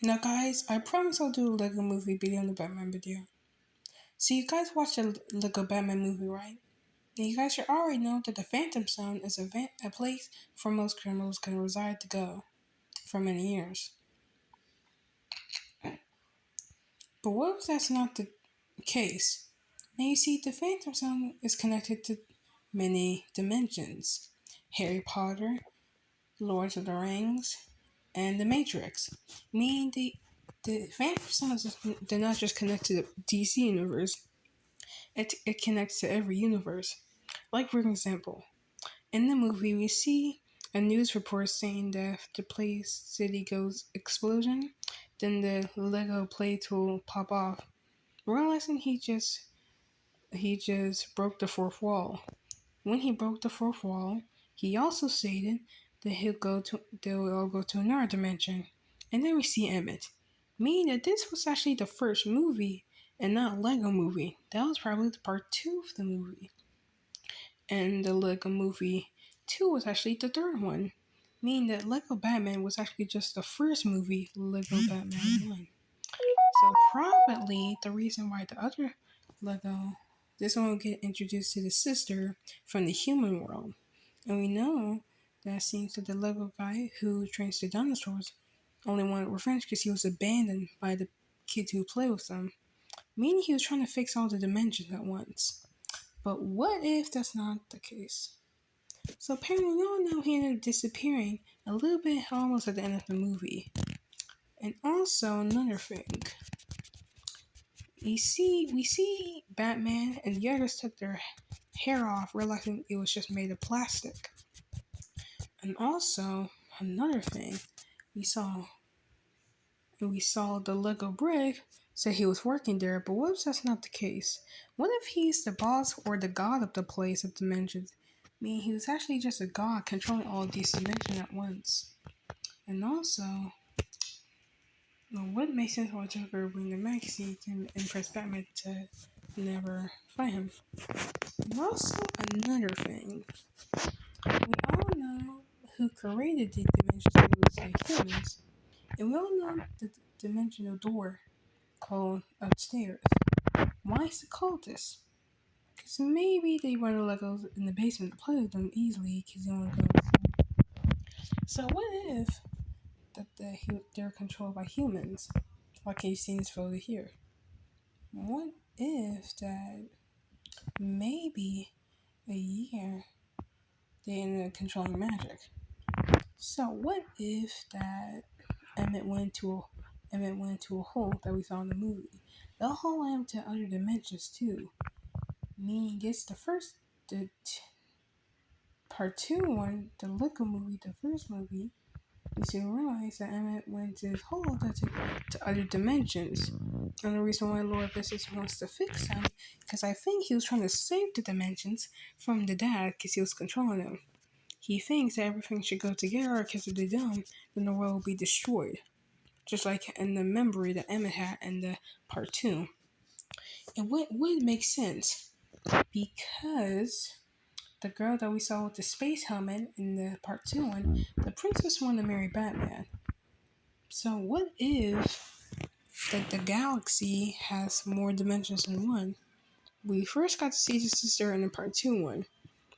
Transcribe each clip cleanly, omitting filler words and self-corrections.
Now, guys, I promise I'll do a Lego movie video on the Batman video. So, you guys watched the Lego Batman movie, right? And you guys should already know that the Phantom Zone is a place for most criminals can reside to go for many years. But what if that's not the case? Now, you see, the Phantom Zone is connected to many dimensions: Harry Potter, Lords of the Rings, and The Matrix. Meaning the Phantom Zone they're not just connected to the DC universe, it connects to every universe. Like, for example, in the movie, we see a news report saying that if the Place City goes explosion, then the Lego plates will pop off. Realizing he just broke the fourth wall. When he broke the fourth wall, he also stated that they will all go to another dimension. And then we see Emmett, meaning that this was actually the first movie and not Lego movie. That was probably the part two of the movie. And the Lego movie 2 was actually the third one, meaning that Lego Batman was actually just the first movie, Lego Batman 1. So probably the reason why the other Lego, this one will get introduced to the sister from the human world. And we know that seems that the Lego guy who trains the dinosaurs only wanted revenge because he was abandoned by the kids who play with them, meaning he was trying to fix all the dimensions at once. But what if that's not the case? So apparently we all know he ended up disappearing a little bit almost at the end of the movie. And also another thing. We see Batman and the others took their hair off, realizing it was just made of plastic. And also another thing, we saw the Lego brick say he was working there, but what if that's not the case? What if he's the boss or the god of the place of dimensions? Meaning he was actually just a god controlling all of these dimensions at once. And also, what makes sense why Joker bring the magazine can impress Batman to never fight him? And also another thing, we all know who created the dimensions that was like humans, and we all know the dimensional door called upstairs. Why is it called this? Because maybe they run the Legos in the basement to play with them easily because they want to go. So what if they're controlled by humans, like you see in this photo here? What if that maybe a year they ended up controlling magic? So what if that Emmett went into a hole that we saw in the movie? The hole went to other dimensions too. Meaning it's the part two one, the Lego movie, the first movie. You should realize that Emmett went to his hole to other dimensions. And the reason why Lord Business wants to fix him, because I think he was trying to save the dimensions from the dad because he was controlling them. He thinks that everything should go together because if they don't, then the world will be destroyed. Just like in the memory that Emmett had in the part two. And what would make sense? Because the girl that we saw with the space helmet in the part two one, the princess wanted to marry Batman. So what if that the galaxy has more dimensions than one? We first got to see the sister in the part two one.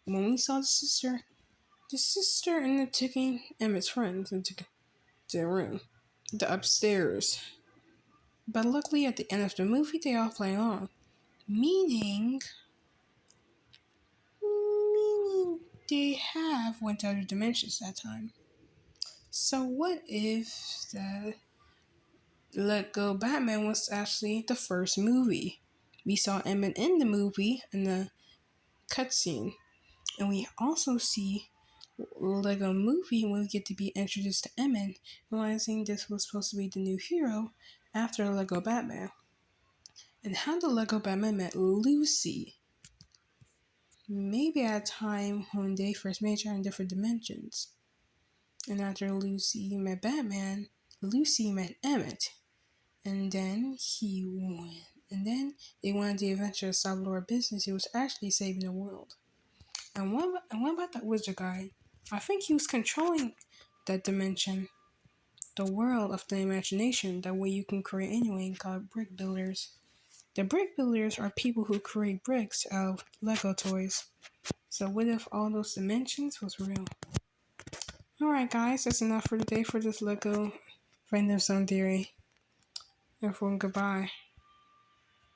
When we saw the sister ended up taking Emmett's friends into the room, the upstairs. But luckily, at the end of the movie, they all play on, meaning they have went to other dimensions that time. So what if the Let Go Batman was actually the first movie? We saw Emmett in the movie in the cutscene, and we also see Lego movie when we get to be introduced to Emmett, realizing this was supposed to be the new hero after Lego Batman. And how the Lego Batman met Lucy. Maybe at a time when they first made her in different dimensions. And after Lucy met Batman, Lucy met Emmett. And then he went. And then they went on the adventure of solve Lord Business. He was actually saving the world. And what about that wizard guy? I think he was controlling that dimension. the world of the imagination that way you can create anything called brick builders. The brick builders are people who create bricks out of Lego toys. So what if all those dimensions was real? Alright guys, that's enough for today for this Lego random zone theory. Everyone goodbye.